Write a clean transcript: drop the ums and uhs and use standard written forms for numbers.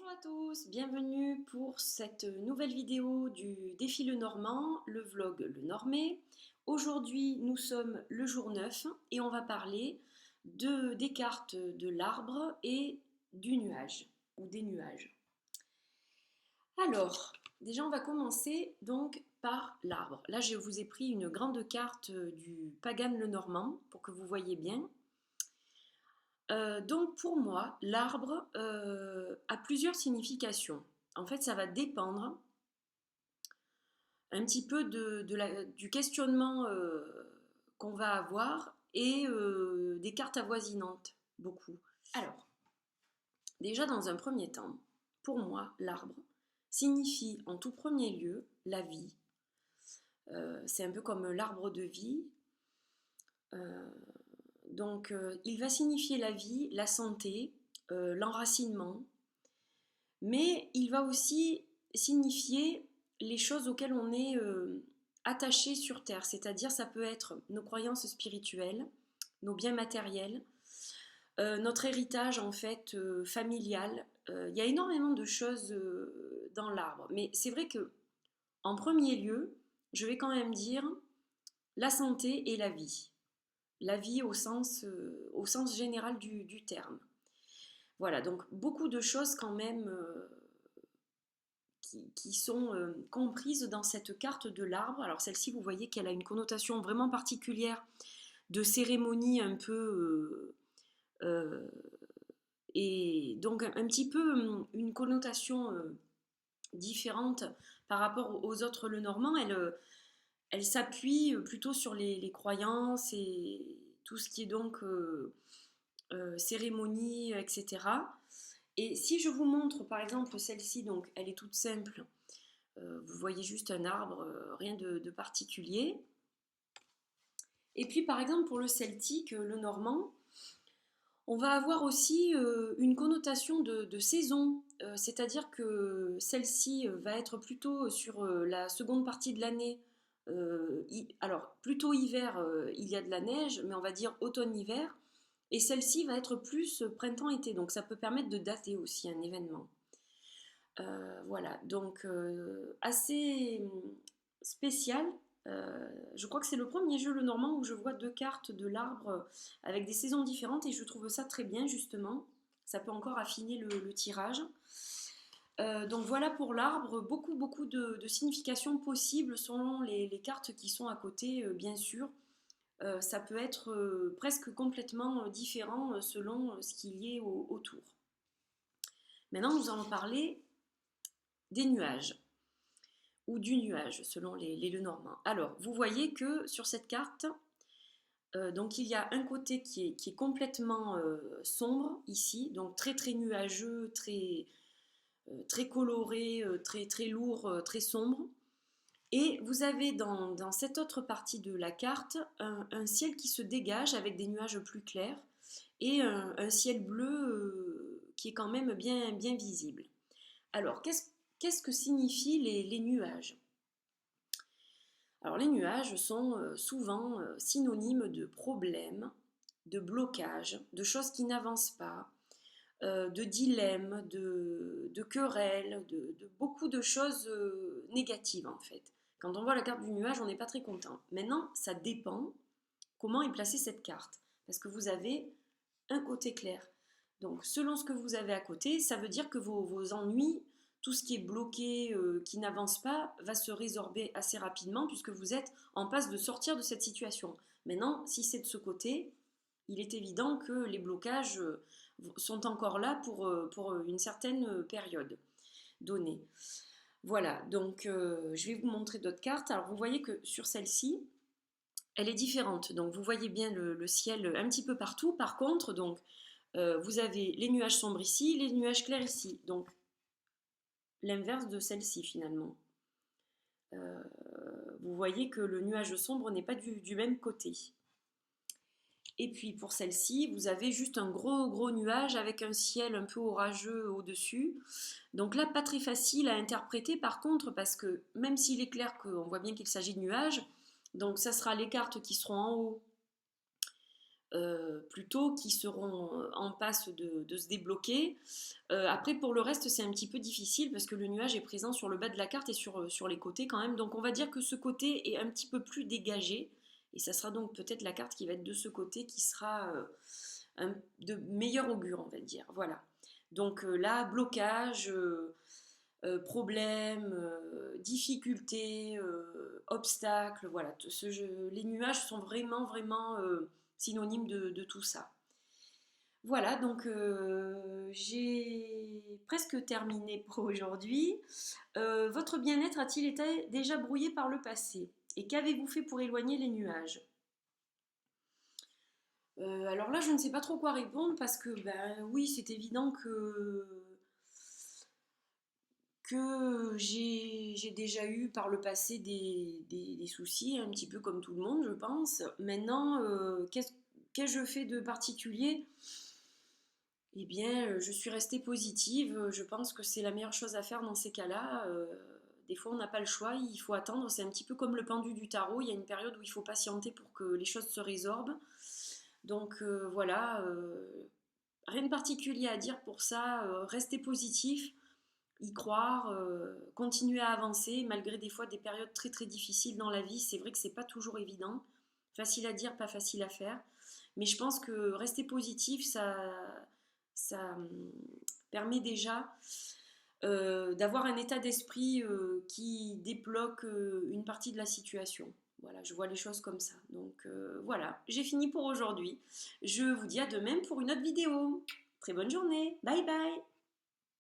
Bonjour à tous, bienvenue pour cette nouvelle vidéo du défi Lenormand, le vlog Le Normé. Aujourd'hui, nous sommes le jour 9 et on va parler des cartes de l'arbre et du nuage ou des nuages. Alors, déjà on va commencer donc par l'arbre. Là, je vous ai pris une grande carte du Pagan Lenormand pour que vous voyez bien. Donc pour moi, l'arbre a plusieurs significations. En fait, ça va dépendre un petit peu du questionnement qu'on va avoir et des cartes avoisinantes, beaucoup. Alors, déjà dans un premier temps, pour moi, l'arbre signifie en tout premier lieu la vie. C'est un peu comme l'arbre de vie. Donc, il va signifier la vie, la santé, l'enracinement, mais il va aussi signifier les choses auxquelles on est attaché sur Terre, c'est-à-dire ça peut être nos croyances spirituelles, nos biens matériels, notre héritage en fait familial. Il y a énormément de choses dans l'arbre, mais c'est vrai que en premier lieu, je vais quand même dire la santé et la vie. La vie au sens général du terme. Voilà, donc beaucoup de choses quand même qui sont comprises dans cette carte de l'arbre. Alors celle-ci, vous voyez qu'elle a une connotation vraiment particulière de cérémonie un peu... et donc un petit peu une connotation différente par rapport aux autres Lenormand. Elle s'appuie plutôt sur les croyances et tout ce qui est donc cérémonie, etc. Et si je vous montre par exemple celle-ci, donc elle est toute simple, vous voyez juste un arbre, rien de particulier. Et puis par exemple pour le celtique, le normand, on va avoir aussi une connotation de saison, c'est-à-dire que celle-ci va être plutôt sur la seconde partie de l'année. Alors plutôt hiver, il y a de la neige, mais on va dire automne-hiver. Et celle-ci va être plus printemps-été, donc ça peut permettre de dater aussi un événement. Voilà, donc assez spécial. Je crois que c'est le premier jeu Lenormand où je vois deux cartes de l'arbre avec des saisons différentes et je trouve ça très bien justement. Ça peut encore affiner le tirage. Donc voilà pour l'arbre, beaucoup de significations possibles selon les cartes qui sont à côté, bien sûr. Ça peut être presque complètement différent selon ce qu'il y ait autour. Maintenant, nous allons parler des nuages ou du nuage selon les Lenormand. Alors, vous voyez que sur cette carte, donc il y a un côté qui est complètement sombre ici, donc très nuageux, très coloré, très lourd, très sombre. Et vous avez dans cette autre partie de la carte un ciel qui se dégage avec des nuages plus clairs et un ciel bleu qui est quand même bien visible. Alors, qu'est-ce que signifient les nuages? Alors, les nuages sont souvent synonymes de problèmes, de blocages, de choses qui n'avancent pas, de dilemmes, de querelles, de beaucoup de choses négatives en fait. Quand on voit la carte du nuage, on n'est pas très content. Maintenant, ça dépend comment est placée cette carte. Parce que vous avez un côté clair. Donc, selon ce que vous avez à côté, ça veut dire que vos ennuis, tout ce qui est bloqué, qui n'avance pas, va se résorber assez rapidement puisque vous êtes en passe de sortir de cette situation. Maintenant, si c'est de ce côté, il est évident que les blocages sont encore là pour une certaine période donnée. Voilà, donc je vais vous montrer d'autres cartes. Alors vous voyez que sur celle-ci, elle est différente. Donc vous voyez bien le ciel un petit peu partout. Par contre, donc vous avez les nuages sombres ici, les nuages clairs ici. Donc l'inverse de celle-ci finalement. Vous voyez que le nuage sombre n'est pas du même côté. Et puis pour celle-ci, vous avez juste un gros nuage avec un ciel un peu orageux au-dessus. Donc là, pas très facile à interpréter par contre, parce que même s'il est clair qu'on voit bien qu'il s'agit de nuages, donc ça sera les cartes qui seront en haut plutôt qui seront en passe de se débloquer. Après, pour le reste, c'est un petit peu difficile parce que le nuage est présent sur le bas de la carte et sur les côtés quand même. Donc on va dire que ce côté est un petit peu plus dégagé. Et ça sera donc peut-être la carte qui va être de ce côté qui sera de meilleur augure, on va dire. Voilà. Donc là, blocage, problème, difficulté, obstacle, voilà. Les nuages sont vraiment, vraiment synonymes de tout ça. Voilà, donc j'ai presque terminé pour aujourd'hui. Votre bien-être a-t-il été déjà brouillé par le passé? Et qu'avez-vous fait pour éloigner les nuages? Alors là, je ne sais pas trop quoi répondre parce que, ben oui, c'est évident que j'ai déjà eu par le passé des soucis, un petit peu comme tout le monde, je pense. Maintenant, qu'ai-je fait de particulier? Eh bien, je suis restée positive. Je pense que c'est la meilleure chose à faire dans ces cas-là. Des fois, on n'a pas le choix, il faut attendre. C'est un petit peu comme le pendu du tarot. Il y a une période où il faut patienter pour que les choses se résorbent. Donc voilà, rien de particulier à dire pour ça. Rester positif, y croire, continuer à avancer malgré des fois des périodes très très difficiles dans la vie. C'est vrai que c'est pas toujours évident, facile à dire, pas facile à faire. Mais je pense que rester positif, ça permet déjà d'avoir un état d'esprit qui débloque une partie de la situation. Voilà, je vois les choses comme ça. Donc voilà, j'ai fini pour aujourd'hui. Je vous dis à demain pour une autre vidéo. Très bonne journée. Bye bye.